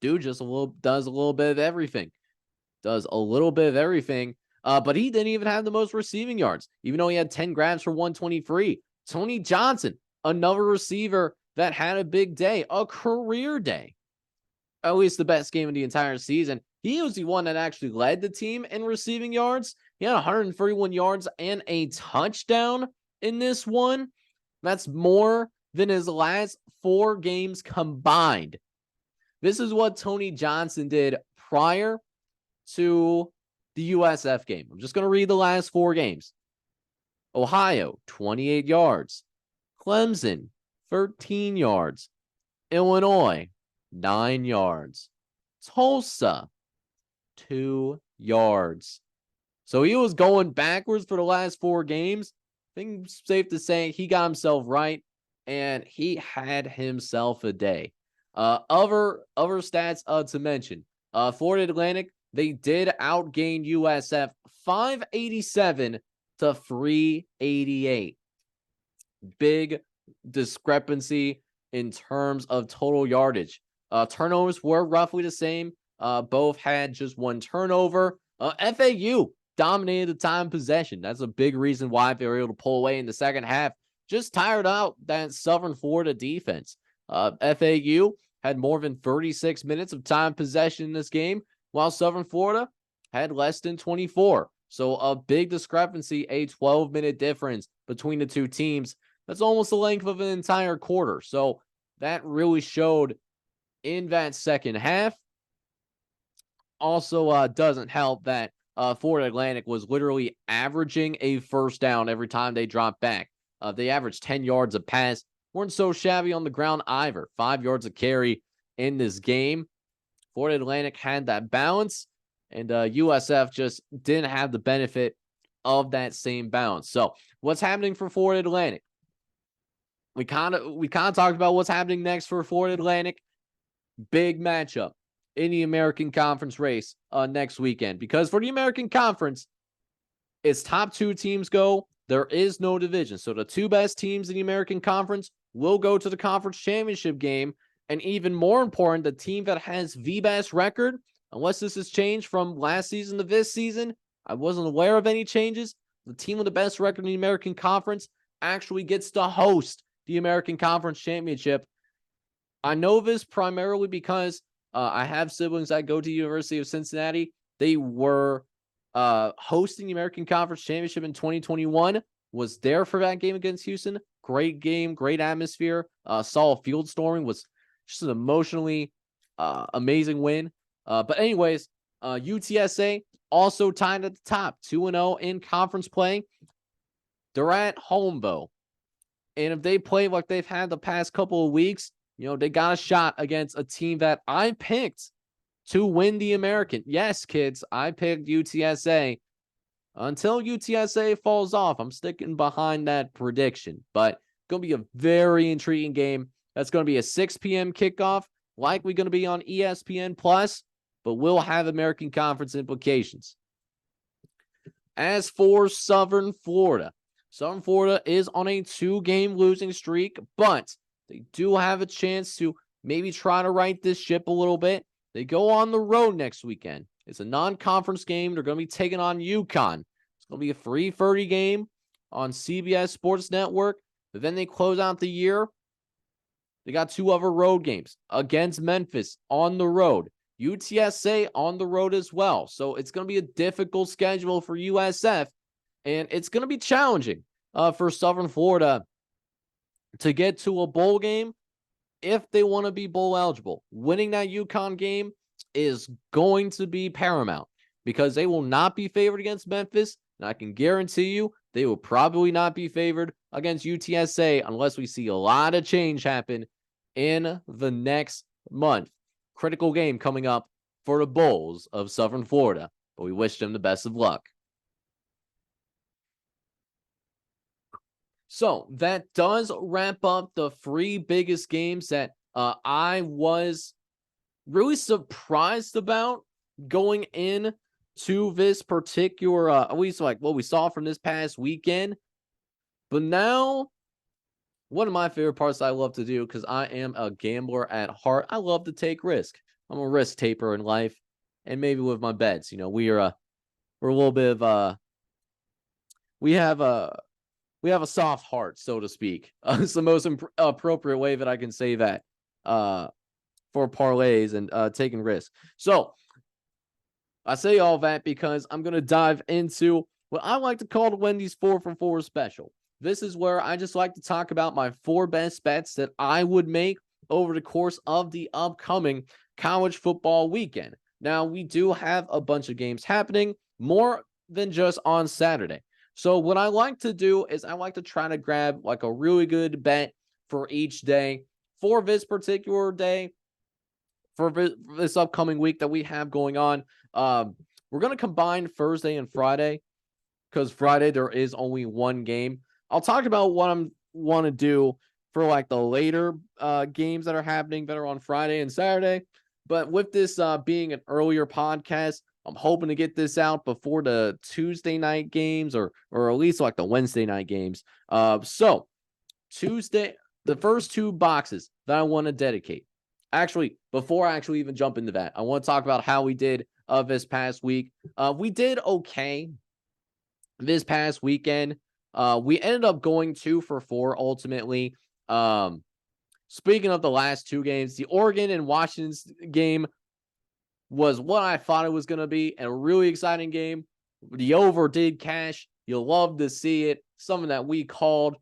A: Dude does a little bit of everything. But he didn't even have the most receiving yards, even though he had 10 grabs for 123. Tony Johnson, another receiver that had a big day, a career day. At least the best game of the entire season. He was the one that actually led the team in receiving yards. He had 131 yards and a touchdown in this one. That's more than his last 4 games combined. This is what Tony Johnson did prior to the USF game. I'm just going to read the last 4 games. Ohio, 28 yards. Clemson, 13 yards. Illinois, 9 yards. Tulsa, 2 yards. So he was going backwards for the last 4 games. I think it's safe to say he got himself right, and he had himself a day. Other stats to mention. Florida Atlantic, they did outgain USF 587 to 388. Big discrepancy in terms of total yardage. Turnovers were roughly the same. Both had just 1 turnover. FAU dominated the time possession. That's a big reason why they were able to pull away in the second half. Just tired out that Southern Florida defense. FAU had more than 36 minutes of time possession in this game, while Southern Florida had less than 24. So a big discrepancy, a 12-minute difference between the two teams. That's almost the length of an entire quarter. So that really showed in that second half. Also doesn't help that Florida Atlantic was literally averaging a first down every time they dropped back. They averaged 10 yards a pass. Weren't so shabby on the ground either. 5 yards a carry. in this game. Florida Atlantic had that balance, and USF just didn't have the benefit of that same balance. So what's happening for Florida Atlantic? We kind of talked about what's happening next for Florida Atlantic. Big matchup in the American Conference race next weekend, because for the American Conference, its top 2 teams go. There is no division. So the 2 best teams in the American Conference will go to the conference championship game. And even more important, the team that has the best record, unless this has changed from last season to this season, I wasn't aware of any changes. The team with the best record in the American Conference actually gets to host the American Conference Championship. I know this primarily because I have siblings that go to the University of Cincinnati. They were hosting the American Conference Championship in 2021, was there for that game against Houston. Great game, great atmosphere. Saw field storming, was just an emotionally amazing win. But anyways, UTSA also tied at the top, 2-0 in conference play. They're at home, though. And if they play like they've had the past couple of weeks, they got a shot against a team that I picked to win the American. Yes, kids, I picked UTSA. Until UTSA falls off, I'm sticking behind that prediction. But going to be a very intriguing game. That's going to be a 6 p.m. kickoff, likely going to be on ESPN+, but will have American Conference implications. As for Southern Florida is on a 2-game losing streak, but they do have a chance to maybe try to right this ship a little bit. They go on the road next weekend. It's a non-conference game. They're going to be taking on UConn. It's going to be a 3:30 game on CBS Sports Network. But then they close out the year. They got 2 other road games against Memphis on the road. UTSA on the road as well. So it's going to be a difficult schedule for USF. And it's going to be challenging for Southern Florida to get to a bowl game if they want to be bowl eligible. Winning that UConn game is going to be paramount because they will not be favored against Memphis. And I can guarantee you they will probably not be favored against UTSA unless we see a lot of change happen in the next month. Critical game coming up for the Bulls of Southern Florida, but we wish them the best of luck. So that does wrap up the 3 biggest games that I was really surprised about going in to this particular, at least like what we saw from this past weekend. But now, one of my favorite parts I love to do, because I am a gambler at heart, I love to take risk. I'm a risk taker in life, and maybe with my bets, we're a little bit of we have a soft heart, so to speak. It's the most appropriate way that I can say that for parlays and taking risks. So I say all that because I'm going to dive into what I like to call the Wendy's 4 for 4 special. This is where I just like to talk about my 4 best bets that I would make over the course of the upcoming college football weekend. Now, we do have a bunch of games happening, more than just on Saturday. So what I like to do is I like to try to grab like a really good bet for each day for this particular day, for this upcoming week that we have going on. We're going to combine Thursday and Friday because Friday there is only one game. I'll talk about what I want to do for like the later games that are happening that are on Friday and Saturday. But with this being an earlier podcast, I'm hoping to get this out before the Tuesday night games or at least like the Wednesday night games. So Tuesday, the first 2 boxes that I want to dedicate. Actually, before I actually even jump into that, I want to talk about how we did this past week. We did okay this past weekend. We ended up going 2 for 4 ultimately. Speaking of the last 2 games, the Oregon and Washington's game was what I thought it was going to be, a really exciting game. The over did cash. You'll love to see it. Something that we called.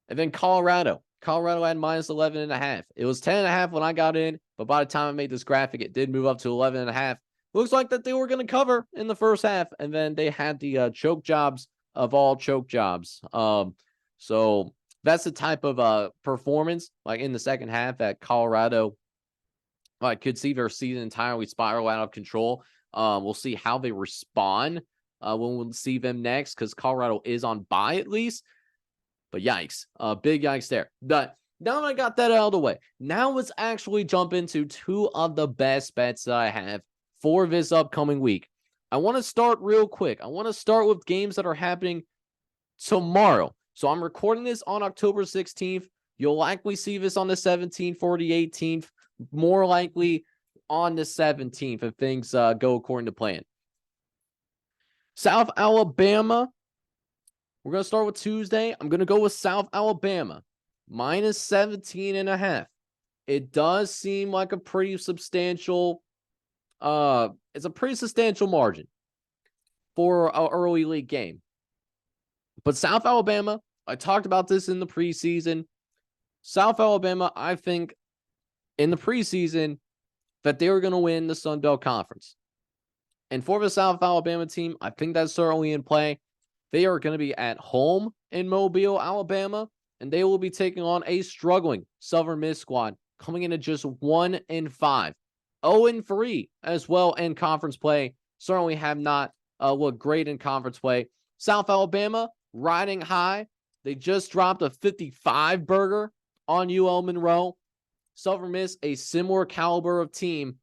A: And then Colorado had minus 11.5. It was 10.5 when I got in, but by the time I made this graphic, it did move up to 11.5. Looks like that they were going to cover in the first half, and then they had the choke jobs of all choke jobs. So that's the type of performance, like in the second half, that Colorado I could see their season entirely spiral out of control. We'll see how they respond when we'll see them next, because Colorado is on bye at least. But yikes, big yikes there. But now that I got that out of the way, now let's actually jump into two of the best bets that I have for this upcoming week. I want to start real quick. I want to start with games that are happening tomorrow. So I'm recording this on October 16th. You'll likely see this on the 17th or the 18th, more likely on the 17th if things go according to plan. South Alabama. We're going to start with Tuesday. I'm going to go with South Alabama, minus 17.5. It does seem like a pretty substantial, it's a pretty substantial margin for an early league game. But South Alabama, I talked about this in the preseason. South Alabama, I think in the preseason that they were going to win the Sun Belt Conference. And for the South Alabama team, I think that's certainly in play. They are going to be at home in Mobile, Alabama, and they will be taking on a struggling Southern Miss squad coming in at just 1-5, 0-3 as well in conference play. Certainly have not looked great in conference play. South Alabama riding high. They just dropped a 55 burger on UL Monroe. Southern Miss, a similar caliber of team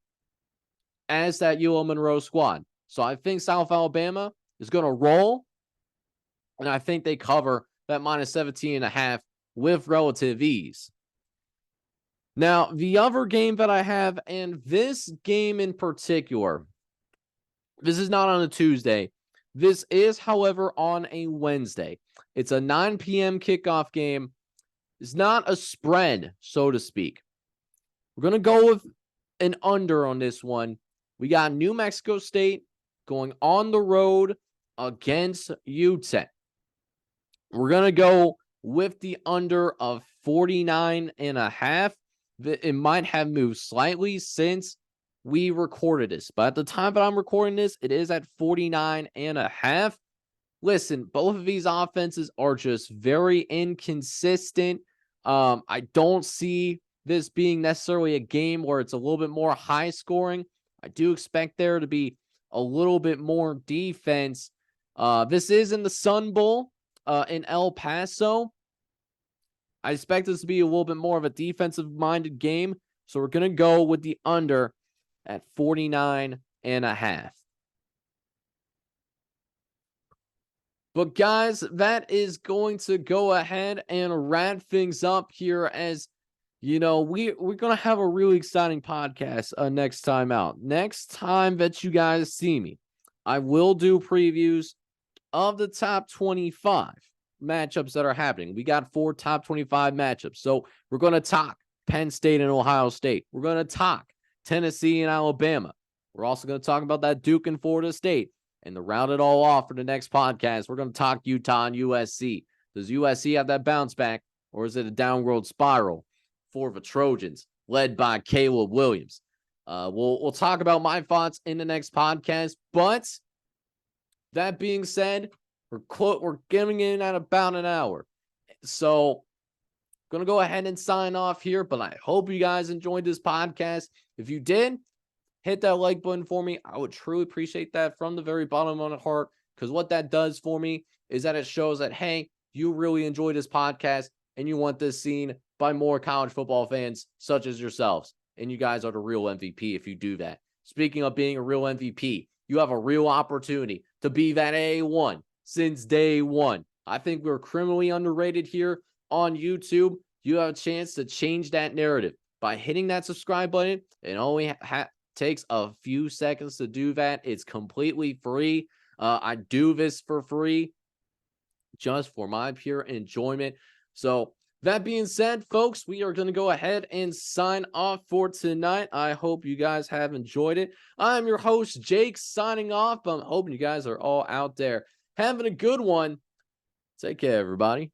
A: as that UL Monroe squad. So I think South Alabama is going to roll. And I think they cover that minus 17.5 with relative ease. Now, the other game that I have, and this game in particular, this is not on a Tuesday. This is, however, on a Wednesday. It's a 9 p.m. kickoff game. It's not a spread, so to speak. We're going to go with an under on this one. We got New Mexico State going on the road against UTEP. We're going to go with the under of 49.5. It might have moved slightly since we recorded this, but at the time that I'm recording this, it is at 49.5. Listen, both of these offenses are just very inconsistent. I don't see this being necessarily a game where it's a little bit more high scoring. I do expect there to be a little bit more defense. This is in the Sun Bowl. In El Paso, I expect this to be a little bit more of a defensive-minded game, so we're going to go with the under at 49.5. But guys, that is going to go ahead and wrap things up here, as you know, we're going to have a really exciting podcast next time out. Next time that you guys see me, I will do previews of the top 25 matchups that are happening. We got 4 top 25 matchups. So we're going to talk Penn State and Ohio State. We're going to talk Tennessee and Alabama. We're also going to talk about that Duke and Florida State. And to round it all off for the next podcast, we're going to talk Utah and USC. Does USC have that bounce back, or is it a downward spiral for the Trojans led by Caleb Williams? We'll talk about my thoughts in the next podcast, but that being said, we're getting in at about an hour. So going to go ahead and sign off here, but I hope you guys enjoyed this podcast. If you did, hit that like button for me. I would truly appreciate that from the very bottom of my heart, because what that does for me is that it shows that, hey, you really enjoy this podcast and you want this seen by more college football fans such as yourselves. And you guys are the real MVP if you do that. Speaking of being a real MVP, you have a real opportunity to be that A1 since day one. I think we're criminally underrated here on YouTube. You have a chance to change that narrative by hitting that subscribe button. It only takes a few seconds to do that. It's completely free. I do this for free just for my pure enjoyment. So that being said, folks, we are going to go ahead and sign off for tonight. I hope you guys have enjoyed it. I'm your host, Jake, signing off. I'm hoping you guys are all out there having a good one. Take care, everybody.